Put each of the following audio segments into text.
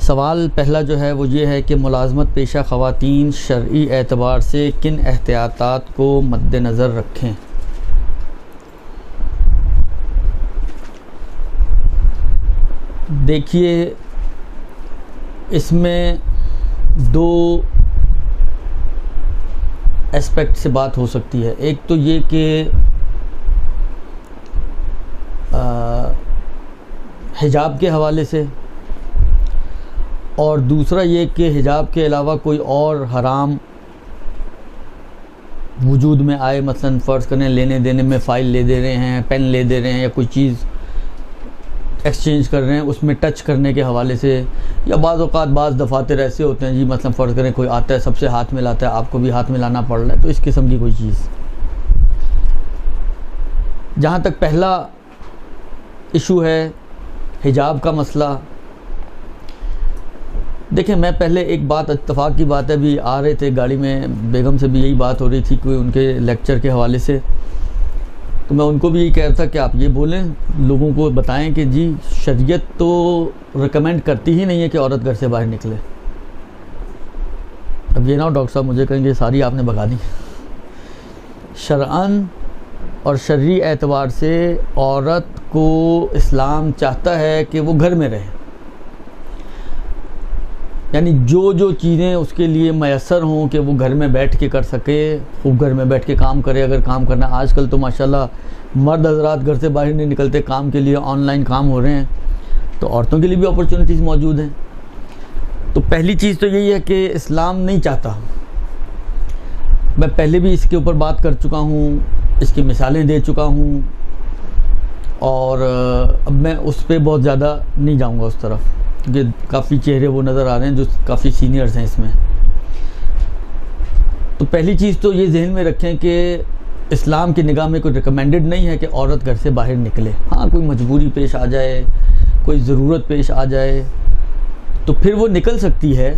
سوال پہلا جو ہے وہ یہ ہے کہ ملازمت پیشہ خواتین شرعی اعتبار سے کن احتیاطات کو مد نظر رکھیں؟ دیکھیے، اس میں دو اسپیکٹ سے بات ہو سکتی ہے۔ ایک تو یہ کہ حجاب کے حوالے سے، اور دوسرا یہ کہ حجاب کے علاوہ کوئی اور حرام وجود میں آئے، مثلا فرض کریں لینے دینے میں فائل لے دے رہے ہیں، پین لے دے رہے ہیں، یا کوئی چیز ایکسچینج کر رہے ہیں، اس میں ٹچ کرنے کے حوالے سے، یا بعض اوقات بعض دفاتر ایسے ہوتے ہیں جی مثلا فرض کریں کوئی آتا ہے سب سے ہاتھ ملاتا ہے، آپ کو بھی ہاتھ ملانا پڑ رہا ہے، تو اس قسم کی کوئی چیز۔ جہاں تک پہلا ایشو ہے حجاب کا مسئلہ، دیکھیں میں پہلے ایک بات، اتفاق کی بات ہے، ابھی آ رہے تھے گاڑی میں، بیگم سے بھی یہی بات ہو رہی تھی کوئی ان کے لیکچر کے حوالے سے، تو میں ان کو بھی یہی کہہ رہا تھا کہ آپ یہ بولیں، لوگوں کو بتائیں کہ جی شریعت تو ریکمینڈ کرتی ہی نہیں ہے کہ عورت گھر سے باہر نکلے۔ اب یہ نہ ہو ڈاکٹر صاحب مجھے کہیں گے ساری آپ نے بگا دی۔ شرعاً اور شرعی اعتبار سے عورت کو اسلام چاہتا ہے کہ وہ گھر میں رہے، یعنی جو چیزیں اس کے لیے میسر ہوں کہ وہ گھر میں بیٹھ کے کر سکے، خوب گھر میں بیٹھ کے کام کرے۔ اگر کام کرنا، آج کل تو ماشاءاللہ مرد حضرات گھر سے باہر نہیں نکلتے کام کے لیے، آن لائن کام ہو رہے ہیں، تو عورتوں کے لیے بھی اپرچونٹیز موجود ہیں۔ تو پہلی چیز تو یہی ہے کہ اسلام نہیں چاہتا، میں پہلے بھی اس کے اوپر بات کر چکا ہوں، اس کی مثالیں دے چکا ہوں، اور اب میں اس پہ بہت زیادہ نہیں جاؤں گا اس طرف، کیونکہ کافی چہرے وہ نظر آ رہے ہیں جو کافی سینئرز ہیں اس میں۔ تو پہلی چیز تو یہ ذہن میں رکھیں کہ اسلام کی نگاہ میں کوئی ریکمینڈڈ نہیں ہے کہ عورت گھر سے باہر نکلے۔ ہاں کوئی مجبوری پیش آ جائے، کوئی ضرورت پیش آ جائے تو پھر وہ نکل سکتی ہے،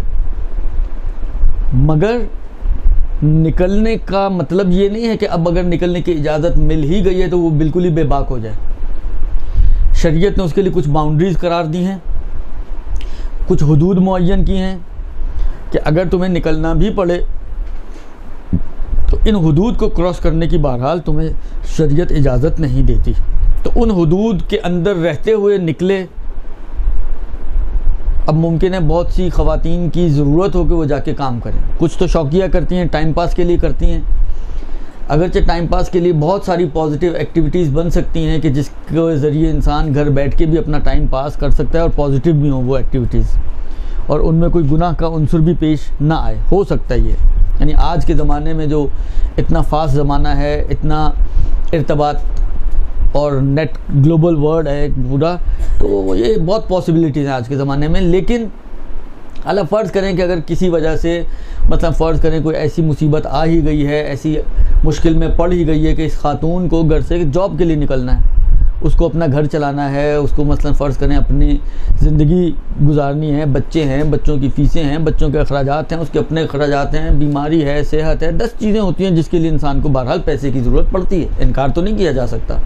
مگر نکلنے کا مطلب یہ نہیں ہے کہ اب اگر نکلنے کی اجازت مل ہی گئی ہے تو وہ بالکل ہی بے باک ہو جائے۔ شریعت نے اس کے لیے کچھ باؤنڈریز قرار دی ہیں، کچھ حدود معین کی ہیں کہ اگر تمہیں نکلنا بھی پڑے تو ان حدود کو کراس کرنے کی بہرحال تمہیں شریعت اجازت نہیں دیتی، تو ان حدود کے اندر رہتے ہوئے نکلے۔ اب ممکن ہے بہت سی خواتین کی ضرورت ہو کہ وہ جا کے کام کریں، کچھ تو شوقیہ کرتی ہیں، ٹائم پاس کے لیے کرتی ہیں، اگرچہ ٹائم پاس کے لیے بہت ساری پازیٹیو ایکٹیویٹیز بن سکتی ہیں کہ جس کے ذریعے انسان گھر بیٹھ کے بھی اپنا ٹائم پاس کر سکتا ہے اور پازیٹیو بھی ہوں وہ ایکٹیویٹیز، اور ان میں کوئی گناہ کا عنصر بھی پیش نہ آئے، ہو سکتا ہے یہ۔ یعنی آج کے زمانے میں جو اتنا فاسٹ زمانہ ہے، اتنا ارتباط اور نیٹ گلوبل ورلڈ ہے پورا، تو یہ بہت پاسبلٹیز ہیں آج کے زمانے میں۔ لیکن اللہ فرض کریں کہ اگر کسی وجہ سے مثلا فرض کریں کوئی ایسی مصیبت آ ہی گئی ہے، ایسی مشکل میں پڑ ہی گئی ہے کہ اس خاتون کو گھر سے جاب کے لیے نکلنا ہے، اس کو اپنا گھر چلانا ہے، اس کو مثلا فرض کریں اپنی زندگی گزارنی ہے، بچے ہیں، بچوں کی فیسیں ہیں، بچوں کے اخراجات ہیں، اس کے اپنے اخراجات ہیں، بیماری ہے، صحت ہے، 10 چیزیں ہوتی ہیں جس کے لیے انسان کو بہرحال پیسے کی ضرورت پڑتی ہے، انکار تو نہیں کیا جا سکتا۔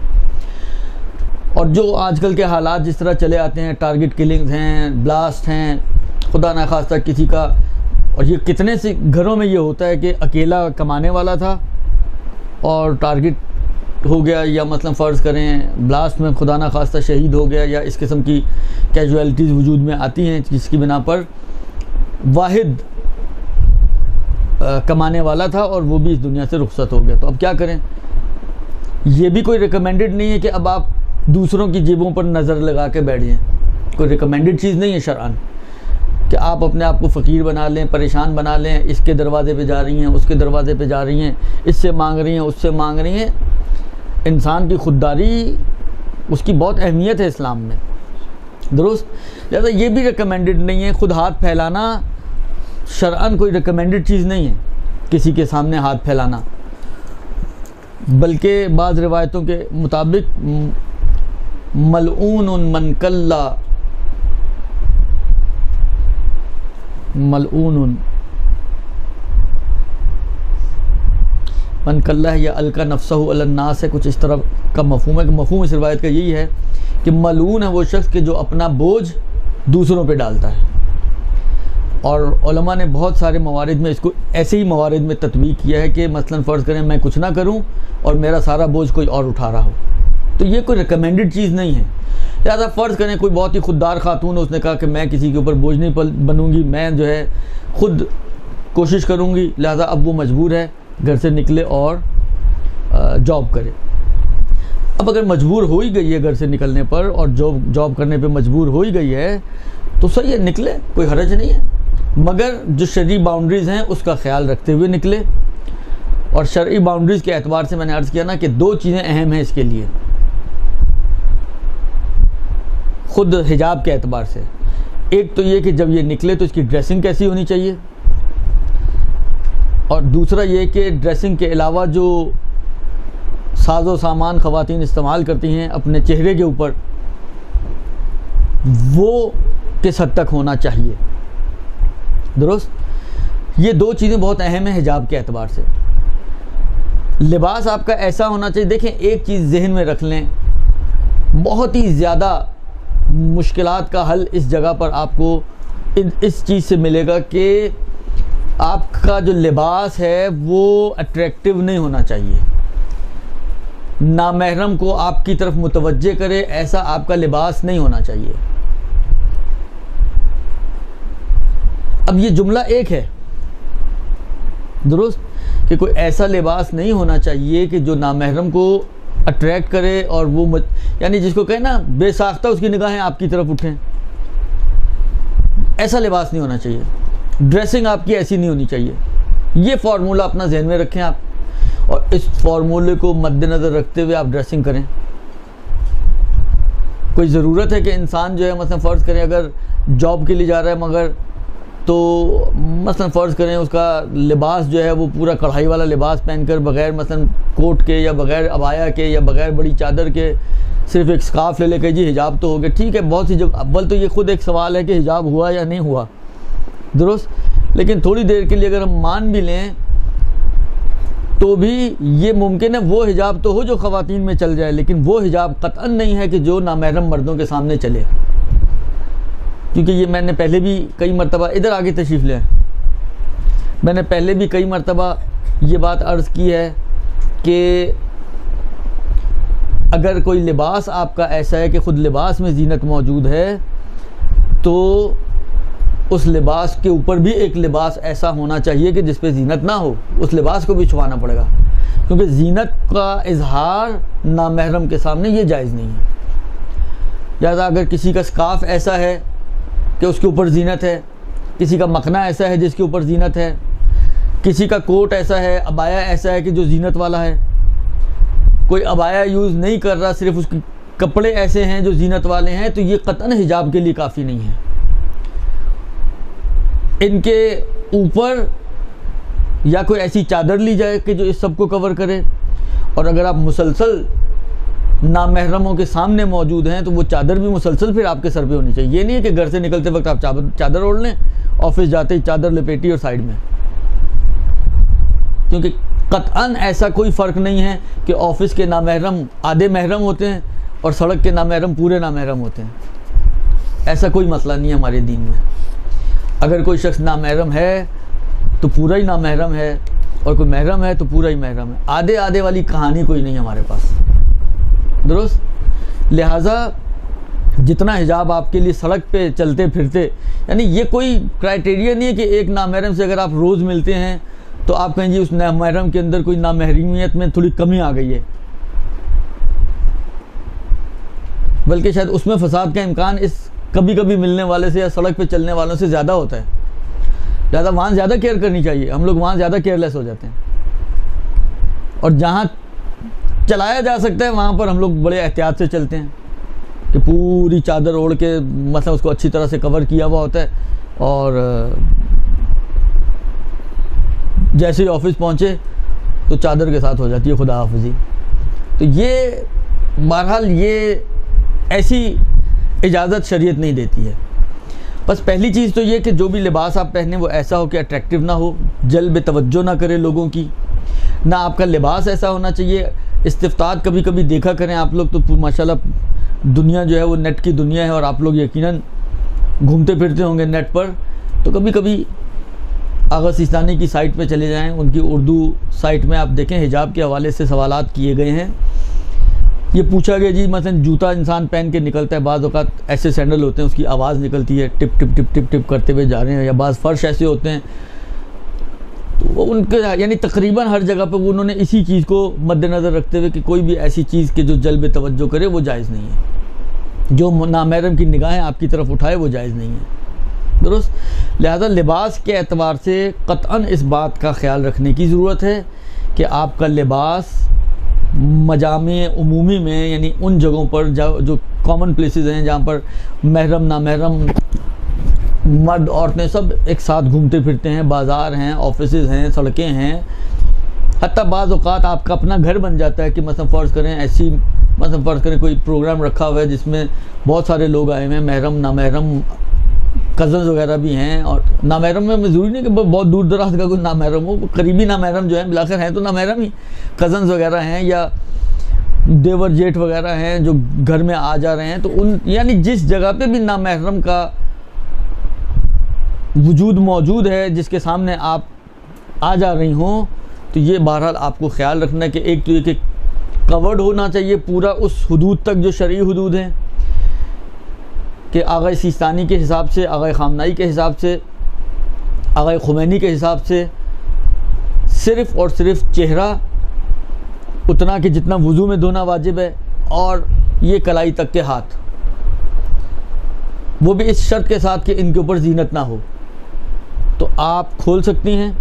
اور جو آج کل کے حالات جس طرح چلے آتے ہیں، ٹارگٹ کلنگز ہیں، بلاسٹ ہیں، خدا نخواستہ کسی کا، اور یہ کتنے سے گھروں میں یہ ہوتا ہے کہ اکیلا کمانے والا تھا اور ٹارگٹ ہو گیا، یا مثلا فرض کریں بلاسٹ میں خدا نخواستہ شہید ہو گیا، یا اس قسم کی کیجویلٹیز وجود میں آتی ہیں جس کی بنا پر واحد کمانے والا تھا اور وہ بھی اس دنیا سے رخصت ہو گیا۔ تو اب کیا کریں؟ یہ بھی کوئی ریکمینڈڈ نہیں ہے کہ اب آپ دوسروں کی جیبوں پر نظر لگا کے بیٹھ جائیں، کوئی ریکمینڈڈ چیز نہیں ہے شرعاً کہ آپ اپنے آپ کو فقیر بنا لیں، پریشان بنا لیں، اس کے دروازے پہ جا رہی ہیں، اس کے دروازے پہ جا رہی ہیں، اس سے مانگ رہی ہیں، اس سے مانگ رہی ہیں۔ انسان کی خودداری اس کی بہت اہمیت ہے اسلام میں، درست؟ لہذا یہ بھی ریکمینڈڈ نہیں ہے، خود ہاتھ پھیلانا شرعاً کوئی ریکمینڈڈ چیز نہیں ہے، کسی کے سامنے ہاتھ پھیلانا، بلکہ بعض روایتوں کے مطابق ملعون من کلا، ملعون من کلہ یا القا نفسہ علی الناس ہے، کچھ اس طرح کا مفہوم ہے کہ مفہوم اس روایت کا یہی ہے کہ ملعون ہے وہ شخص کہ جو اپنا بوجھ دوسروں پہ ڈالتا ہے، اور علماء نے بہت سارے موارد میں اس کو ایسے ہی موارد میں تطبیق کیا ہے کہ مثلا فرض کریں میں کچھ نہ کروں اور میرا سارا بوجھ کوئی اور اٹھا رہا ہو، تو یہ کوئی ریکمینڈڈ چیز نہیں ہے۔ لہٰذا فرض کریں کوئی بہت ہی خوددار خاتون ہے، اس نے کہا کہ میں کسی کے اوپر بوجھ نہیں بنوں گی، میں جو ہے خود کوشش کروں گی، لہٰذا اب وہ مجبور ہے گھر سے نکلے اور جاب کرے۔ اب اگر مجبور ہو ہی گئی ہے گھر سے نکلنے پر اور جاب کرنے پہ مجبور ہو ہی گئی ہے تو صحیح ہے، نکلے، کوئی حرج نہیں ہے، مگر جو شرعی باؤنڈریز ہیں اس کا خیال رکھتے ہوئے نکلے۔ اور شرعی باؤنڈریز کے اعتبار سے میں نے عرض کیا نا کہ دو چیزیں اہم ہیں اس کے لیے، خود حجاب کے اعتبار سے۔ ایک تو یہ کہ جب یہ نکلے تو اس کی ڈریسنگ کیسی ہونی چاہیے، اور دوسرا یہ کہ ڈریسنگ کے علاوہ جو ساز و سامان خواتین استعمال کرتی ہیں اپنے چہرے کے اوپر، وہ کس حد تک ہونا چاہیے، درست؟ یہ دو چیزیں بہت اہم ہیں حجاب کے اعتبار سے۔ لباس آپ کا ایسا ہونا چاہیے، دیکھیں ایک چیز ذہن میں رکھ لیں، بہت ہی زیادہ مشکلات کا حل اس جگہ پر آپ کو اس چیز سے ملے گا کہ آپ کا جو لباس ہے وہ اٹریکٹیو نہیں ہونا چاہیے، نامحرم کو آپ کی طرف متوجہ کرے ایسا آپ کا لباس نہیں ہونا چاہیے۔ اب یہ جملہ ایک ہے، درست، کہ کوئی ایسا لباس نہیں ہونا چاہیے کہ جو نامحرم کو اٹریکٹ کرے اور وہ یعنی جس کو کہیں نا بے ساختہ اس کی نگاہیں آپ کی طرف اٹھیں، ایسا لباس نہیں ہونا چاہیے، ڈریسنگ آپ کی ایسی نہیں ہونی چاہیے۔ یہ فارمولہ اپنا ذہن میں رکھیں آپ، اور اس فارمولے کو مد نظر رکھتے ہوئے آپ ڈریسنگ کریں۔ کوئی ضرورت ہے کہ انسان جو ہے مثلا فرض کریں اگر جاب کے لیے جا رہا ہے مگر تو مثلا فرض کریں اس کا لباس جو ہے وہ پورا کڑھائی والا لباس پہن کر بغیر مثلا کوٹ کے یا بغیر عبایا کے یا بغیر بڑی چادر کے صرف ایک سکارف لے کہ جی حجاب تو ہو گیا، ٹھیک ہے، بہت سی جگہ اول تو یہ خود ایک سوال ہے کہ حجاب ہوا یا نہیں ہوا، درست، لیکن تھوڑی دیر کے لیے اگر ہم مان بھی لیں تو بھی یہ ممکن ہے وہ حجاب تو ہو جو خواتین میں چل جائے، لیکن وہ حجاب قطعاً نہیں ہے کہ جو نامحرم مردوں کے سامنے چلے، کیونکہ یہ میں نے پہلے بھی کئی مرتبہ ادھر آگے تشریف لے آئے، میں نے پہلے بھی کئی مرتبہ یہ بات عرض کی ہے کہ اگر کوئی لباس آپ کا ایسا ہے کہ خود لباس میں زینت موجود ہے تو اس لباس کے اوپر بھی ایک لباس ایسا ہونا چاہیے کہ جس پہ زینت نہ ہو، اس لباس کو بھی چھپانا پڑے گا، کیونکہ زینت کا اظہار نامحرم کے سامنے یہ جائز نہیں ہے۔ لہٰذا اگر کسی کا سکارف ایسا ہے کہ اس کے اوپر زینت ہے، کسی کا مکھنا ایسا ہے جس کے اوپر زینت ہے، کسی کا کوٹ ایسا ہے، عبایا ایسا ہے کہ جو زینت والا ہے، کوئی عبایا یوز نہیں کر رہا، صرف اس کے کپڑے ایسے ہیں جو زینت والے ہیں، تو یہ قطعاً حجاب کے لیے کافی نہیں ہے۔ ان کے اوپر یا کوئی ایسی چادر لی جائے کہ جو اس سب کو کور کرے، اور اگر آپ مسلسل نامحرموں کے سامنے موجود ہیں تو وہ چادر بھی مسلسل پھر آپ کے سر پہ ہونی چاہیے۔ یہ نہیں ہے کہ گھر سے نکلتے وقت آپ چادر اوڑھ لیں، آفس جاتے ہی چادر لپیٹی اور سائیڈ میں، کیونکہ قطعاً ایسا کوئی فرق نہیں ہے کہ آفس کے نامحرم آدھے محرم ہوتے ہیں اور سڑک کے نامحرم پورے نامحرم ہوتے ہیں، ایسا کوئی مسئلہ نہیں ہے ہمارے دین میں۔ اگر کوئی شخص نامحرم ہے تو پورا ہی نامحرم ہے، اور کوئی محرم ہے تو پورا ہی محرم ہے، آدھے آدھے والی کہانی کوئی نہیں ہمارے پاس، درست۔ لہٰذا جتنا حجاب آپ کے لیے سڑک پہ چلتے پھرتے، یعنی یہ کوئی کرائٹیریا نہیں ہے کہ ایک نامحرم سے اگر آپ روز ملتے ہیں تو آپ کہیں جی اس نامحرم کے اندر کوئی نامحرمیت میں تھوڑی کمی آ گئی ہے، بلکہ شاید اس میں فساد کا امکان اس کبھی کبھی ملنے والے سے یا سڑک پہ چلنے والوں سے زیادہ ہوتا ہے، لہٰذا وہاں زیادہ کیئر کرنی چاہیے، ہم لوگ وہاں زیادہ کیئرلیس ہو جاتے ہیں، اور جہاں چلایا جا سکتا ہے وہاں پر ہم لوگ بڑے احتیاط سے چلتے ہیں کہ پوری چادر اوڑھ کے مثلا اس کو اچھی طرح سے کور کیا ہوا ہوتا ہے، اور جیسے ہی آفس پہنچے تو چادر کے ساتھ ہو جاتی ہے خدا حافظی۔ تو یہ بہرحال یہ ایسی اجازت شریعت نہیں دیتی ہے۔ بس پہلی چیز تو یہ کہ جو بھی لباس آپ پہنیں وہ ایسا ہو کہ اٹریکٹیو نہ ہو، جلب توجہ نہ کرے لوگوں کی، نہ آپ کا لباس ایسا ہونا چاہیے۔ استفتاد کبھی کبھی دیکھا کریں آپ لوگ تو ماشاءاللہ دنیا جو ہے وہ نیٹ کی دنیا ہے، اور آپ لوگ یقیناً گھومتے پھرتے ہوں گے نیٹ پر، تو کبھی کبھی آغا سیستانی کی سائٹ پہ چلے جائیں، ان کی اردو سائٹ میں آپ دیکھیں حجاب کے حوالے سے سوالات کیے گئے ہیں. یہ پوچھا گیا جی مثلا جوتا انسان پہن کے نکلتا ہے، بعض اوقات ایسے سینڈل ہوتے ہیں اس کی آواز نکلتی ہے ٹپ ٹپ ٹپ ٹپ ٹپ کرتے ہوئے جا رہے ہیں، یا بعض فرش ایسے ہوتے ہیں، تو وہ ان کے یعنی تقریباً ہر جگہ پہ انہوں نے اسی چیز کو مد نظر رکھتے ہوئے کہ کوئی بھی ایسی چیز کے جو جلب توجہ کرے وہ جائز نہیں ہے، جو نامحرم کی نگاہیں آپ کی طرف اٹھائے وہ جائز نہیں ہے. درست. لہذا لباس کے اعتبار سے قطعاً اس بات کا خیال رکھنے کی ضرورت ہے کہ آپ کا لباس مجامع عمومی میں، یعنی ان جگہوں پر جو کامن پلیسز ہیں جہاں پر محرم نامحرم مرد عورتیں سب ایک ساتھ گھومتے پھرتے ہیں، بازار ہیں، آفیسز ہیں، سڑکیں ہیں، حتیٰ بعض اوقات آپ کا اپنا گھر بن جاتا ہے کہ مثلا فرض کریں کوئی پروگرام رکھا ہوا ہے جس میں بہت سارے لوگ آئے ہوئے ہیں، محرم نامحرم کزنز وغیرہ بھی ہیں. اور نامحرم میں ضروری نہیں کہ بہت دور دراز کا کوئی نامحرم ہو، قریبی نامحرم جو ہیں بلاخر ہیں تو نامحرم ہی، کزنز وغیرہ ہیں یا دیور جیٹھ وغیرہ ہیں جو گھر میں آ جا رہے ہیں. تو ان یعنی جس جگہ پہ بھی نامحرم کا وجود موجود ہے جس کے سامنے آپ آ جا رہی ہوں، تو یہ بہرحال آپ کو خیال رکھنا ہے کہ ایک تو یہ کہ کورڈ ہونا چاہیے پورا اس حدود تک جو شرعی حدود ہیں، کہ آغا سیستانی کے حساب سے، آغا خامنائی کے حساب سے، آغا خمینی کے حساب سے صرف اور صرف چہرہ اتنا کہ جتنا وضو میں دھونا واجب ہے، اور یہ کلائی تک کے ہاتھ، وہ بھی اس شرط کے ساتھ کہ ان کے اوپر زینت نہ ہو، تو آپ کھول سکتی ہیں.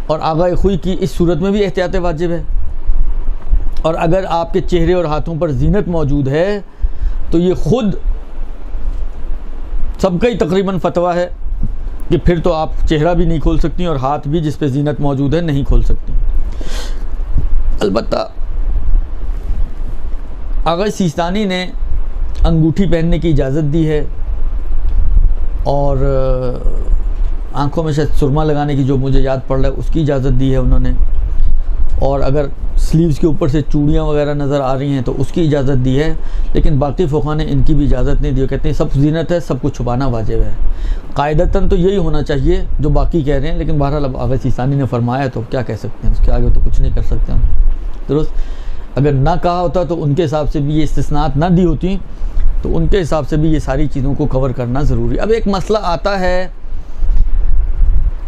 اور آغا خوئی کی اس صورت میں بھی احتیاط واجب ہے. اور اگر آپ کے چہرے اور ہاتھوں پر زینت موجود ہے تو یہ خود سب کا ہی تقریباً فتویٰ ہے کہ پھر تو آپ چہرہ بھی نہیں کھول سکتی اور ہاتھ بھی جس پہ زینت موجود ہے نہیں کھول سکتی. البتہ آغا سیستانی نے انگوٹھی پہننے کی اجازت دی ہے، اور آنکھوں میں شاید سرما لگانے کی جو مجھے یاد پڑ رہا ہے اس کی اجازت دی ہے انہوں نے، اور اگر سلیوز کے اوپر سے چوڑیاں وغیرہ نظر آ رہی ہیں تو اس کی اجازت دی ہے. لیکن باقی فقہا نے ان کی بھی اجازت نہیں دی، کہتے ہیں سب زینت ہے، سب کچھ چھپانا واجب ہے. قاعدتاً تو یہی ہونا چاہیے جو باقی کہہ رہے ہیں، لیکن بہرحال اب آغا سیستانی نے فرمایا تو کیا کہہ سکتے ہیں، اس کے آگے تو کچھ نہیں کر سکتے ہم. درست. اگر نہ کہا ہوتا تو ان کے حساب سے بھی یہ استثناءات نہ دی ہوتی، تو ان کے حساب سے بھی یہ ساری چیزوں کو کور کرنا ضروری. اب ایک مسئلہ آتا ہے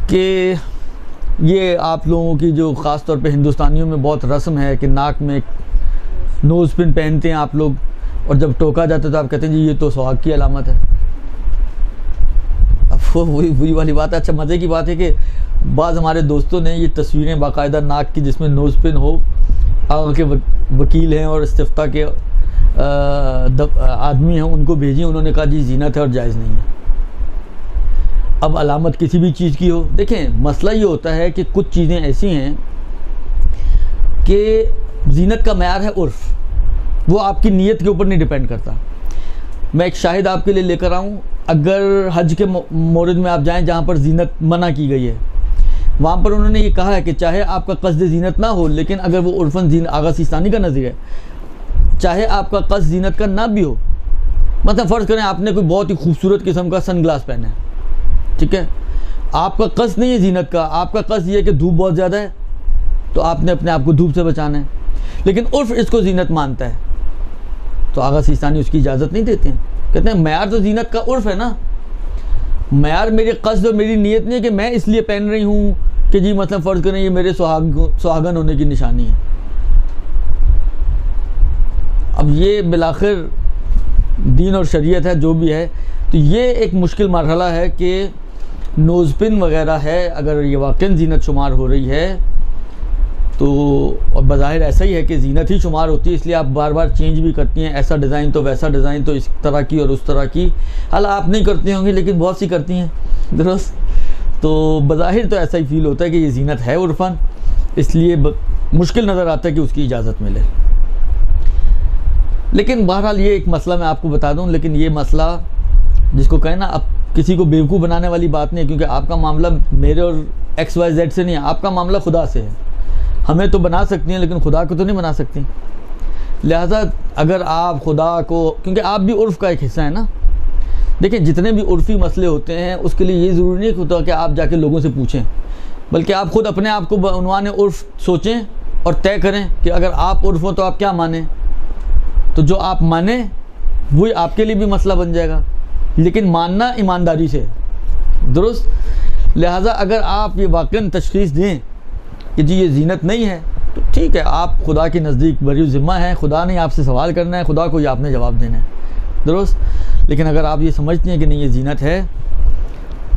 کہ یہ آپ لوگوں کی جو خاص طور پہ ہندوستانیوں میں بہت رسم ہے کہ ناک میں نوز پن پہنتے ہیں آپ لوگ، اور جب ٹوکا جاتا ہے تو آپ کہتے ہیں جی یہ تو سہاگ کی علامت ہے. اب وہی والی بات ہے. اچھا مزے کی بات ہے کہ بعض ہمارے دوستوں نے یہ تصویریں باقاعدہ ناک کی جس میں نوز پن ہو، آگے کے وکیل ہیں اور استفتاء کے آدمی ہیں ان کو بھیجی، انہوں نے کہا جی زینت ہے اور جائز نہیں ہے. اب علامت کسی بھی چیز کی ہو، دیکھیں مسئلہ یہ ہوتا ہے کہ کچھ چیزیں ایسی ہیں کہ زینت کا معیار ہے عرف، وہ آپ کی نیت کے اوپر نہیں ڈیپینڈ کرتا. میں ایک شاہد آپ کے لیے لے کر آؤں. اگر حج کے مورد میں آپ جائیں جہاں پر زینت منع کی گئی ہے، وہاں پر انہوں نے یہ کہا ہے کہ چاہے آپ کا قصد زینت نہ ہو، لیکن اگر وہ عرفاً آغا سیستانی کا نظریہ ہے، چاہے آپ کا قصد زینت کا نہ بھی ہو، مثلا فرض کریں آپ نے کوئی بہت ہی خوبصورت قسم کا سن گلاس پہنا ہے، ٹھیک ہے، آپ کا قصد نہیں ہے زینت کا، آپ کا قصد یہ ہے کہ دھوپ بہت زیادہ ہے تو آپ نے اپنے آپ کو دھوپ سے بچانا ہے، لیکن عرف اس کو زینت مانتا ہے، تو آغا سیستانی اس کی اجازت نہیں دیتے ہیں. کہتے ہیں معیار تو زینت کا عرف ہے نا، معیار میرے قصد اور میری نیت نہیں ہے کہ میں اس لیے پہن رہی ہوں کہ جی مثلا فرض کریں یہ میرے سہاگن ہونے کی نشانی ہے. اب یہ بالآخر دین اور شریعت ہے جو بھی ہے، تو یہ ایک مشکل مرحلہ ہے کہ نوز پن وغیرہ ہے اگر یہ واقعاً زینت شمار ہو رہی ہے تو، اور بظاہر ایسا ہی ہے کہ زینت ہی شمار ہوتی ہے، اس لیے آپ بار بار چینج بھی کرتی ہیں، ایسا ڈیزائن تو ویسا ڈیزائن تو اس طرح کی اور اس طرح کی. حال آپ نہیں کرتی ہوں گی لیکن بہت سی کرتی ہیں، درست. تو بظاہر تو ایسا ہی فیل ہوتا ہے کہ یہ زینت ہے عرفاً، اس لیے مشکل نظر آتا ہے کہ اس کی اجازت ملے. لیکن بہرحال یہ ایک مسئلہ میں آپ کو بتا دوں، لیکن یہ مسئلہ جس کو کہیں نا اب کسی کو بیوقوف بنانے والی بات نہیں ہے، کیونکہ آپ کا معاملہ میرے اور XYZ سے نہیں ہے، آپ کا معاملہ خدا سے ہے. ہمیں تو بنا سکتی ہیں لیکن خدا کو تو نہیں بنا سکتی. لہذا اگر آپ خدا کو، کیونکہ آپ بھی عرف کا ایک حصہ ہے نا، دیکھیں جتنے بھی عرفی مسئلے ہوتے ہیں اس کے لیے یہ ضروری نہیں ہوتا کہ آپ جا کے لوگوں سے پوچھیں، بلکہ آپ خود اپنے آپ کو بعنوان عرف سوچیں اور طے کریں کہ اگر آپ عرف ہوں تو آپ کیا مانیں، تو جو آپ مانیں وہی آپ کے لیے بھی مسئلہ بن جائے گا، لیکن ماننا ایمانداری سے، درست؟ لہٰذا اگر آپ یہ واقعاً تشخیص دیں کہ جی یہ زینت نہیں ہے تو ٹھیک ہے، آپ خدا کے نزدیک بری ذمہ ہیں، خدا نے آپ سے سوال کرنا ہے، خدا کو یہ آپ نے جواب دینا ہے، درست؟ لیکن اگر آپ یہ سمجھتے ہیں کہ نہیں یہ زینت ہے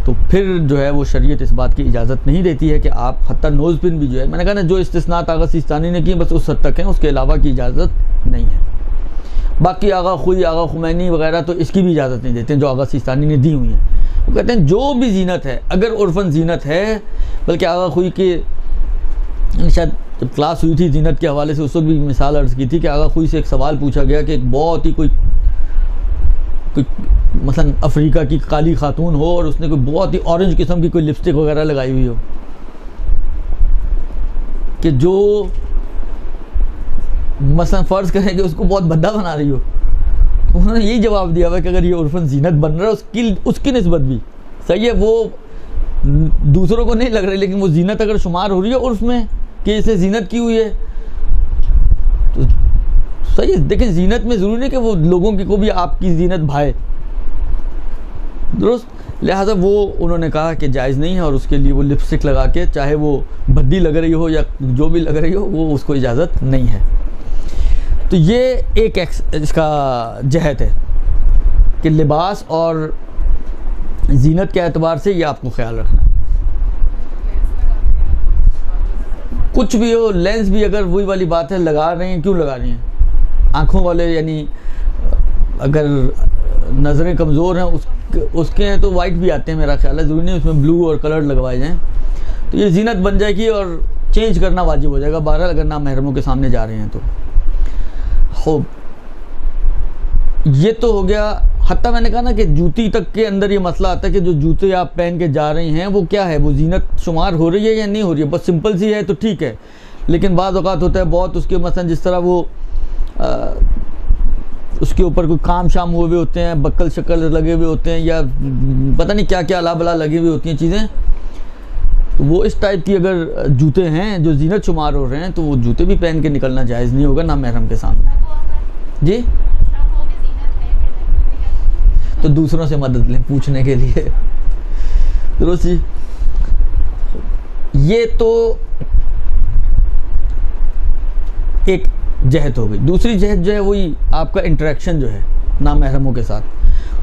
تو پھر جو ہے وہ شریعت اس بات کی اجازت نہیں دیتی ہے کہ آپ حتیٰ نوز پن بھی جو ہے، میں نے کہا نا جو استثناءات آغا سیستانی نے کی بس اس حد تک ہیں، اس کے علاوہ کی اجازت نہیں ہے۔ باقی آغا خوئی، آغا خمینی وغیرہ تو اس کی بھی اجازت نہیں دیتے ہیں جو آغا سیستانی نے دی ہوئی ہیں، وہ کہتے ہیں جو بھی زینت ہے اگر عرفاً زینت ہے، بلکہ آغا خوئی کے شاید جب کلاس ہوئی تھی زینت کے حوالے سے اس وقت بھی مثال عرض کی تھی کہ آغا خوئی سے ایک سوال پوچھا گیا کہ ایک بہت ہی کوئی مثلا افریقہ کی کالی خاتون ہو اور اس نے کوئی بہت ہی اورنج قسم کی کوئی لپسٹک وغیرہ لگائی ہوئی ہو کہ جو مثلا فرض کریں کہ اس کو بہت بھدا بنا رہی ہو، تو انہوں نے یہی جواب دیا ہوا کہ اگر یہ عرفاً زینت بن رہا ہے اس کی نسبت بھی صحیح ہے، وہ دوسروں کو نہیں لگ رہی لیکن وہ زینت اگر شمار ہو رہی ہے عرف میں کہ اسے زینت کی ہوئی ہے تو صحیح ہے۔ دیکھیں زینت میں ضروری نہیں کہ وہ لوگوں کی کو بھی آپ کی زینت بھائے، درست؟ لہٰذا وہ انہوں نے کہا کہ جائز نہیں ہے، اور اس کے لیے وہ لپسٹک لگا کے چاہے وہ بھدی لگ رہی ہو یا جو بھی لگ رہی ہو وہ اس کو اجازت نہیں ہے۔ تو یہ ایک اس کا جہت ہے کہ لباس اور زینت کے اعتبار سے یہ آپ کو خیال رکھنا ہے۔ کچھ بھی ہو، لینس بھی اگر وہی والی بات ہے لگا رہے ہیں، کیوں لگا رہی ہیں؟ آنکھوں والے یعنی اگر نظریں کمزور ہیں اس کے ہیں تو وائٹ بھی آتے ہیں، میرا خیال ہے ضروری نہیں اس میں بلو اور کلر لگوائے جائیں، تو یہ زینت بن جائے گی اور چینج کرنا واجب ہو جائے گا بہرحال اگر نامحرموں کے سامنے جا رہے ہیں تو۔ خوب، یہ تو ہو گیا۔ حتیٰ میں نے کہا نا کہ جوتی تک کے اندر یہ مسئلہ آتا ہے کہ جو جوتے آپ پہن کے جا رہی ہیں وہ کیا ہے، وہ زینت شمار ہو رہی ہے یا نہیں ہو رہی ہے؟ بس سمپل سی ہے تو ٹھیک ہے، لیکن بعض اوقات ہوتا ہے بہت اس کے مثلا جس طرح وہ اس کے اوپر کوئی کام شام ہوئے ہوئے ہوتے ہیں، بکل شکل لگے ہوئے ہوتے ہیں یا پتہ نہیں کیا کیا الا بلا لگی ہوئی ہوتی ہیں چیزیں، تو وہ اس ٹائپ کی اگر جوتے ہیں جو زینت شمار ہو رہے ہیں تو وہ جوتے بھی پہن کے نکلنا جائز نہیں ہوگا نامحرم کے سامنے۔ جی تو دوسروں سے مدد لیں پوچھنے کے لیے، درست جی؟ یہ تو ایک جہت ہو گئی۔ دوسری جہت جو ہے وہی آپ کا انٹریکشن جو ہے نامحرموں کے ساتھ،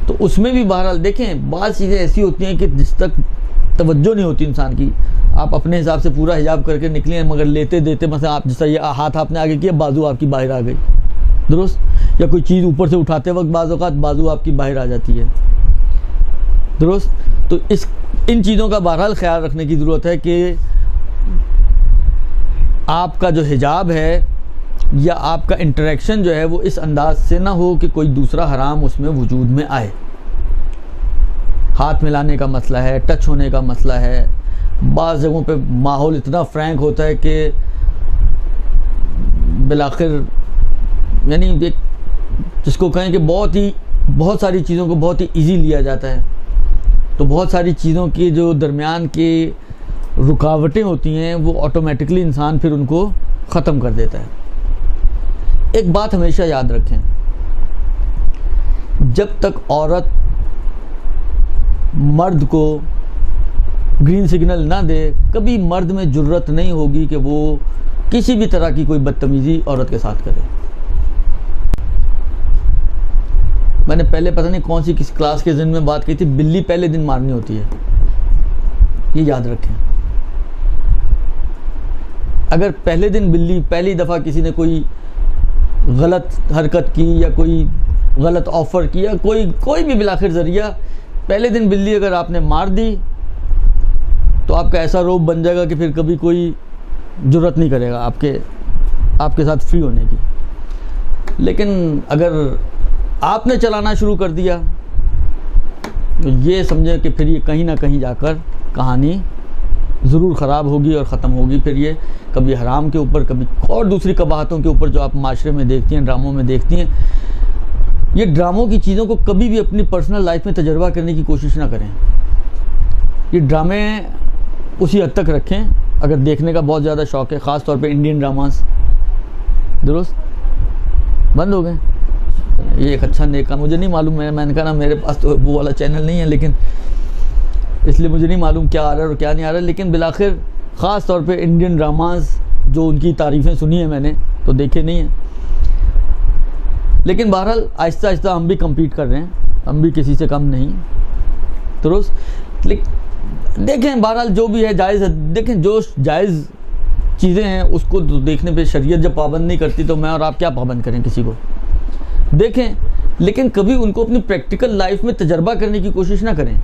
تو اس میں بھی بہرحال دیکھیں بعض چیزیں ایسی ہوتی ہیں کہ جس تک توجہ نہیں ہوتی انسان کی، آپ اپنے حساب سے پورا حجاب کر کے نکلیں مگر لیتے دیتے مثلا آپ جیسا یہ ہاتھ آپ نے آگے کیا بازو آپ کی باہر آ گئی، درست؟ یا کوئی چیز اوپر سے اٹھاتے وقت بعض اوقات بازو آپ کی باہر آ جاتی ہے، درست؟ تو ان چیزوں کا بہرحال خیال رکھنے کی ضرورت ہے کہ آپ کا جو حجاب ہے یا آپ کا انٹریکشن جو ہے وہ اس انداز سے نہ ہو کہ کوئی دوسرا حرام اس میں وجود میں آئے۔ ہاتھ ملانے کا مسئلہ ہے، ٹچ ہونے کا مسئلہ ہے، بعض جگہوں پہ ماحول اتنا فرینک ہوتا ہے کہ بالآخر یعنی ایک جس کو کہیں کہ بہت ساری چیزوں کو بہت ہی ایزی لیا جاتا ہے، تو بہت ساری چیزوں کی جو درمیان کی رکاوٹیں ہوتی ہیں وہ آٹومیٹکلی انسان پھر ان کو ختم کر دیتا ہے۔ ایک بات ہمیشہ یاد رکھیں، جب تک عورت مرد کو گرین سگنل نہ دے کبھی مرد میں جرت نہیں ہوگی کہ وہ کسی بھی طرح کی کوئی بدتمیزی عورت کے ساتھ کرے۔ میں نے پہلے پتہ نہیں کون سی کس کلاس کے ذن میں بات کی تھی، بلی پہلے دن مارنی ہوتی ہے، یہ یاد رکھیں۔ اگر پہلے دن بلی پہلی دفعہ کسی نے کوئی غلط حرکت کی یا کوئی غلط آفر کیا، کوئی بھی بالآخر ذریعہ پہلے دن بلی اگر آپ نے مار دی تو آپ کا ایسا روب بن جائے گا کہ پھر کبھی کوئی جرت نہیں کرے گا آپ کے ساتھ فری ہونے کی۔ لیکن اگر آپ نے چلانا شروع کر دیا تو یہ سمجھیں کہ پھر یہ کہیں نہ کہیں جا کر کہانی ضرور خراب ہوگی اور ختم ہوگی، پھر یہ کبھی حرام کے اوپر کبھی اور دوسری قباحتوں کے اوپر جو آپ معاشرے میں دیکھتی ہیں، ڈراموں میں دیکھتی ہیں، یہ ڈراموں کی چیزوں کو کبھی بھی اپنی پرسنل لائف میں تجربہ کرنے کی کوشش نہ کریں. یہ ڈرامے اسی حد تک رکھیں اگر دیکھنے کا بہت زیادہ شوق ہے, خاص طور پہ انڈین ڈراماز. درست بند ہو گئے. یہ ایک اچھا نیک کام, مجھے نہیں معلوم, میں نے کہا نا میرے پاس تو وہ والا چینل نہیں ہے, لیکن اس لیے مجھے نہیں معلوم کیا آ رہا ہے اور کیا نہیں آ رہا ہے. لیکن بالآخر خاص طور پہ انڈین ڈراماز جو ان کی تعریفیں سنی ہیں میں نے, تو دیکھے نہیں ہیں. لیکن بہرحال آہستہ آہستہ ہم بھی کمپیٹ کر رہے ہیں, ہم بھی کسی سے کم نہیں. درست. دیکھیں بہرحال جو بھی ہے جائز ہے. دیکھیں جو جائز چیزیں ہیں اس کو دیکھنے پہ شریعت جب پابند نہیں کرتی تو میں اور آپ کیا پابند کریں کسی کو. دیکھیں لیکن کبھی ان کو اپنی پریکٹیکل لائف میں تجربہ کرنے کی کوشش نہ کریں.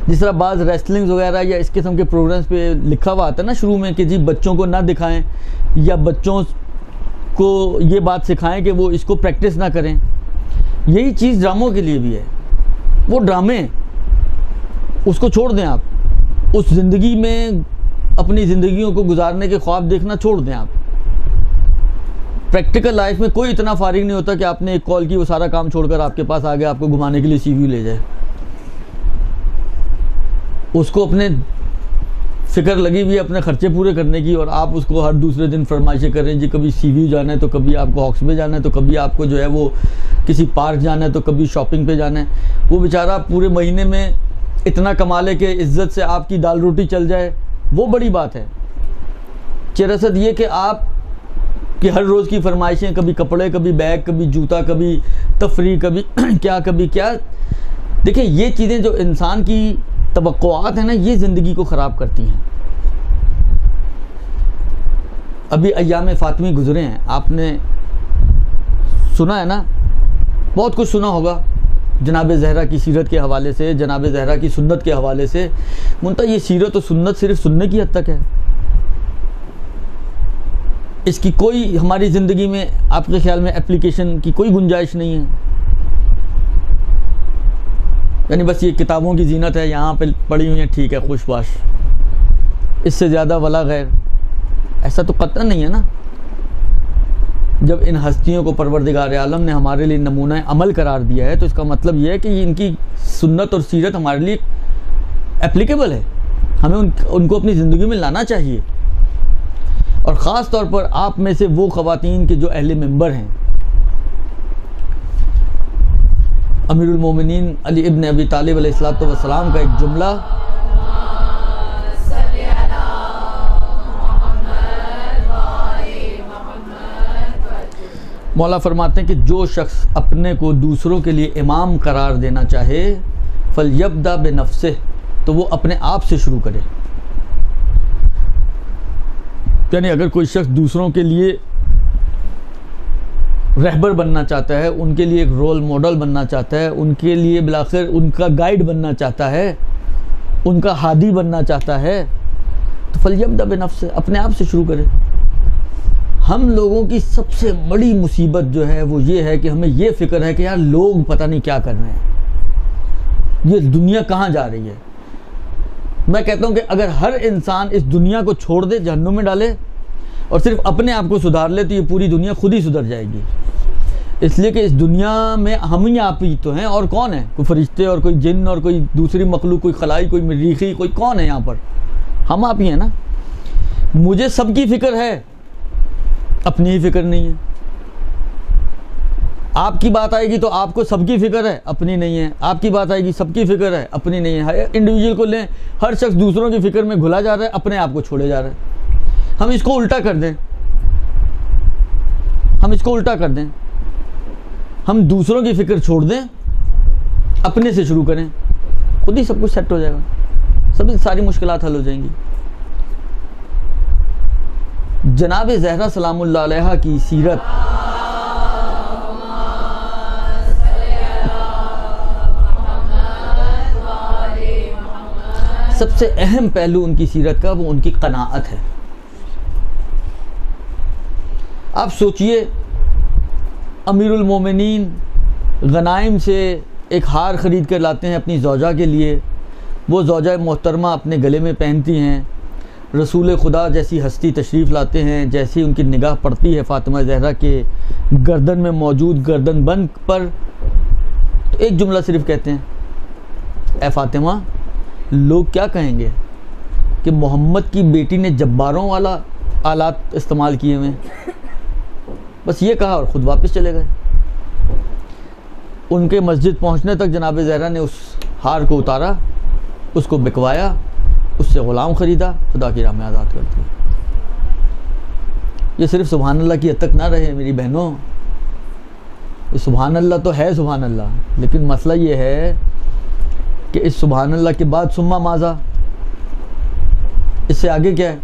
جس طرح بعض ریسلنگز وغیرہ یا اس قسم کے پروگرامز پہ لکھا ہوا آتا ہے نا شروع میں کہ جی بچوں کو نہ دکھائیں یا بچوں کو یہ بات سکھائیں کہ وہ اس کو پریکٹس نہ کریں. یہی چیز ڈراموں کے لیے بھی ہے. وہ ڈرامے اس کو چھوڑ دیں, آپ اس زندگی میں اپنی زندگیوں کو گزارنے کے خواب دیکھنا چھوڑ دیں. آپ پریکٹیکل لائف میں کوئی اتنا فارغ نہیں ہوتا کہ آپ نے ایک کال کی وہ سارا کام چھوڑ کر آپ کے پاس آ گیا آپ کو گھمانے کے لیے سی وی لے جائے. اس کو اپنے فکر لگی ہوئی ہے اپنے خرچے پورے کرنے کی, اور آپ اس کو ہر دوسرے دن فرمائشیں کر رہے ہیں جی کبھی سی وی جانا ہے تو کبھی آپ کو ہاکس بے جانا ہے تو کبھی آپ کو جو ہے وہ کسی پارک جانا ہے تو کبھی شاپنگ پہ جانا ہے. وہ بیچارہ پورے مہینے میں اتنا کما لے کہ عزت سے آپ کی دال روٹی چل جائے, وہ بڑی بات ہے. چرصد یہ کہ آپ کی ہر روز کی فرمائشیں, کبھی کپڑے, کبھی بیگ, کبھی جوتا, کبھی تفریح, کبھی کیا کبھی کیا. دیکھیں یہ چیزیں جو انسان کی توقعات ہیں نا, یہ زندگی کو خراب کرتی ہیں. ابھی ایام فاطمی گزرے ہیں, آپ نے سنا ہے نا, بہت کچھ سنا ہوگا جناب زہرا کی سیرت کے حوالے سے, جناب زہرا کی سنت کے حوالے سے. منتہا یہ سیرت و سنت صرف سننے کی حد تک ہے, اس کی کوئی ہماری زندگی میں آپ کے خیال میں اپلیکیشن کی کوئی گنجائش نہیں ہے. یعنی بس یہ کتابوں کی زینت ہے, یہاں پہ پڑھی ہوئی ہیں, ٹھیک ہے, خوش باش, اس سے زیادہ ولا غیر. ایسا تو قطعاً نہیں ہے نا. جب ان ہستیوں کو پروردگار عالم نے ہمارے لیے نمونہ عمل قرار دیا ہے تو اس کا مطلب یہ ہے کہ ان کی سنت اور سیرت ہمارے لیے اپلیکیبل ہے, ہمیں ان کو اپنی زندگی میں لانا چاہیے. اور خاص طور پر آپ میں سے وہ خواتین کے جو اہل ممبر ہیں, امیر المومنین علی ابن ابی طالب علیہ السلام کا ایک جملہ مولا فرماتے ہیں کہ جو شخص اپنے کو دوسروں کے لیے امام قرار دینا چاہے فَلْيَبْدَأْ بِنَفْسِهِ, تو وہ اپنے آپ سے شروع کرے. یعنی اگر کوئی شخص دوسروں کے لیے رہبر بننا چاہتا ہے, ان کے لیے ایک رول ماڈل بننا چاہتا ہے, ان کے لیے بالآخر ان کا گائیڈ بننا چاہتا ہے, ان کا ہادی بننا چاہتا ہے, تو فَلْيَبْدَأْ بِنَفْسِهِ, اپنے آپ سے شروع کرے. ہم لوگوں کی سب سے بڑی مصیبت جو ہے وہ یہ ہے کہ ہمیں یہ فکر ہے کہ یار لوگ پتہ نہیں کیا کر رہے ہیں, یہ دنیا کہاں جا رہی ہے. میں کہتا ہوں کہ اگر ہر انسان اس دنیا کو چھوڑ دے, جہنم میں ڈالے, اور صرف اپنے آپ کو سدھار لے تو یہ پوری دنیا خود ہی سدھر جائے گی. اس لیے کہ اس دنیا میں ہم ہی آپ ہی تو ہیں, اور کون ہے؟ کوئی فرشتے اور کوئی جن اور کوئی دوسری مخلوق, کوئی خلائی, کوئی مریخی, کوئی کون ہے یہاں پر؟ ہم آپ ہی ہیں نا. مجھے سب کی فکر ہے, اپنی ہی فکر نہیں ہے. آپ کی بات آئے گی تو آپ کو سب کی فکر ہے, اپنی نہیں ہے. آپ کی بات آئے گی سب کی فکر ہے, اپنی نہیں ہے. انڈیویجول کو لیں, ہر شخص دوسروں کی فکر میں گھلا جا رہا ہے, اپنے آپ کو چھوڑے جا رہا ہے. ہم اس کو الٹا کر دیں, ہم دوسروں کی فکر چھوڑ دیں, اپنے سے شروع کریں, خود ہی سب کچھ سیٹ ہو جائے گا, ساری مشکلات حل ہو جائیں گی. جناب زہرا سلام اللہ علیہا کی سیرت سب سے اہم پہلو ان کی سیرت کا وہ ان کی قناعت ہے. آپ سوچئے, امیر المومنین غنائم سے ایک ہار خرید کر لاتے ہیں اپنی زوجہ کے لیے, وہ زوجہ محترمہ اپنے گلے میں پہنتی ہیں, رسول خدا جیسی ہستی تشریف لاتے ہیں، جیسی ان کی نگاہ پڑتی ہے فاطمہ زہرا کے گردن میں موجود گردن بند پر، تو ایک جملہ صرف کہتے ہیں، اے فاطمہ لوگ کیا کہیں گے کہ محمد کی بیٹی نے جباروں والا آلات استعمال کیے ہوئے، بس یہ کہا اور خود واپس چلے گئے۔ ان کے مسجد پہنچنے تک جناب زہرا نے اس ہار کو اتارا، اس کو بکوایا، اس سے غلام خریدا، خدا کی راہ میں آزاد کر دیا۔ یہ صرف سبحان اللہ کی حد تک نہ رہے میری بہنوں، یہ سبحان اللہ تو ہے سبحان اللہ، لیکن مسئلہ یہ ہے کہ اس سبحان اللہ کے بعد ثم ماذا، اس سے آگے کیا ہے؟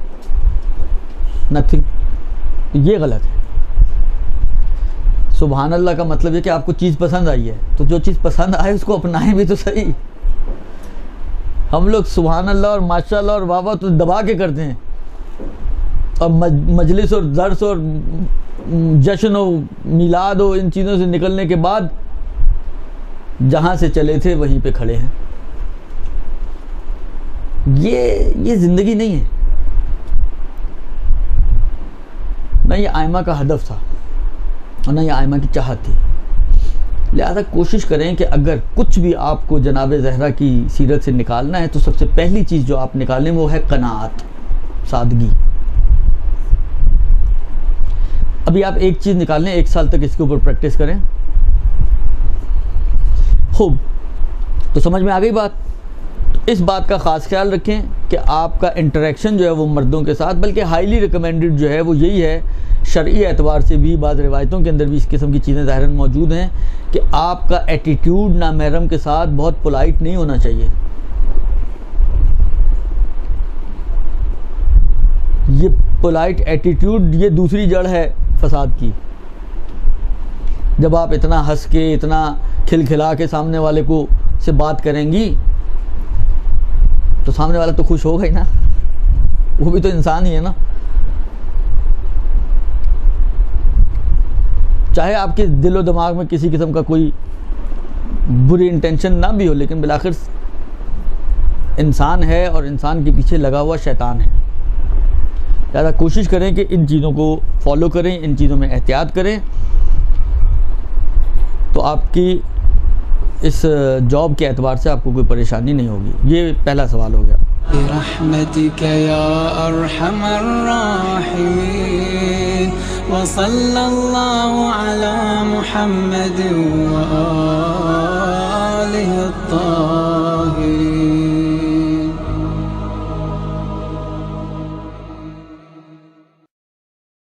نتھنگ۔ یہ غلط ہے۔ سبحان اللہ کا مطلب ہے کہ آپ کو چیز پسند آئی ہے تو جو چیز پسند آئے اس کو اپنائیں بھی تو صحیح۔ ہم لوگ سبحان اللہ اور ماشاء اللہ اور واہ واہ تو دبا کے کرتے ہیں، اور مجلس اور درس اور جشن و میلاد و ان چیزوں سے نکلنے کے بعد جہاں سے چلے تھے وہیں پہ کھڑے ہیں۔ یہ زندگی نہیں ہے، نہ یہ آئمہ کا ہدف تھا اور نہ یہ آئمہ کی چاہت تھی۔ لہذا کوشش کریں کہ اگر کچھ بھی آپ کو جناب زہرا کی سیرت سے نکالنا ہے تو سب سے پہلی چیز جو آپ نکالیں وہ ہے قناعت، سادگی۔ ابھی آپ ایک چیز نکالیں، 1 سال تک اس کے اوپر پریکٹس کریں، خوب تو سمجھ میں آ گئی بات۔ اس بات کا خاص خیال رکھیں کہ آپ کا انٹریکشن جو ہے وہ مردوں کے ساتھ، بلکہ ہائیلی ریکمینڈڈ جو ہے وہ یہی ہے، شرعی اعتبار سے بھی بعض روایتوں کے اندر بھی اس قسم کی چیزیں ظاہراً موجود ہیں کہ آپ کا ایٹیٹیوڈ نامحرم کے ساتھ بہت پولائٹ نہیں ہونا چاہیے۔ یہ پولائٹ ایٹیٹیوڈ یہ دوسری جڑ ہے فساد کی۔ جب آپ اتنا ہنس کے، اتنا کھل کھلا کے سامنے والے کو سے بات کریں گی تو سامنے والا تو خوش ہوگا ہی نا، وہ بھی تو انسان ہی ہے نا۔ چاہے آپ کے دل و دماغ میں کسی قسم کا کوئی بری انٹینشن نہ بھی ہو، لیکن بالآخر انسان ہے اور انسان کے پیچھے لگا ہوا شیطان ہے۔ لہٰذا کوشش کریں کہ ان چیزوں کو فالو کریں، ان چیزوں میں احتیاط کریں، تو آپ کی اس جاب کے اعتبار سے آپ کو کوئی پریشانی نہیں ہوگی۔ یہ پہلا سوال ہو گیا۔ برحمتک یا ارحم الراحمین وصلی اللہ علی محمد و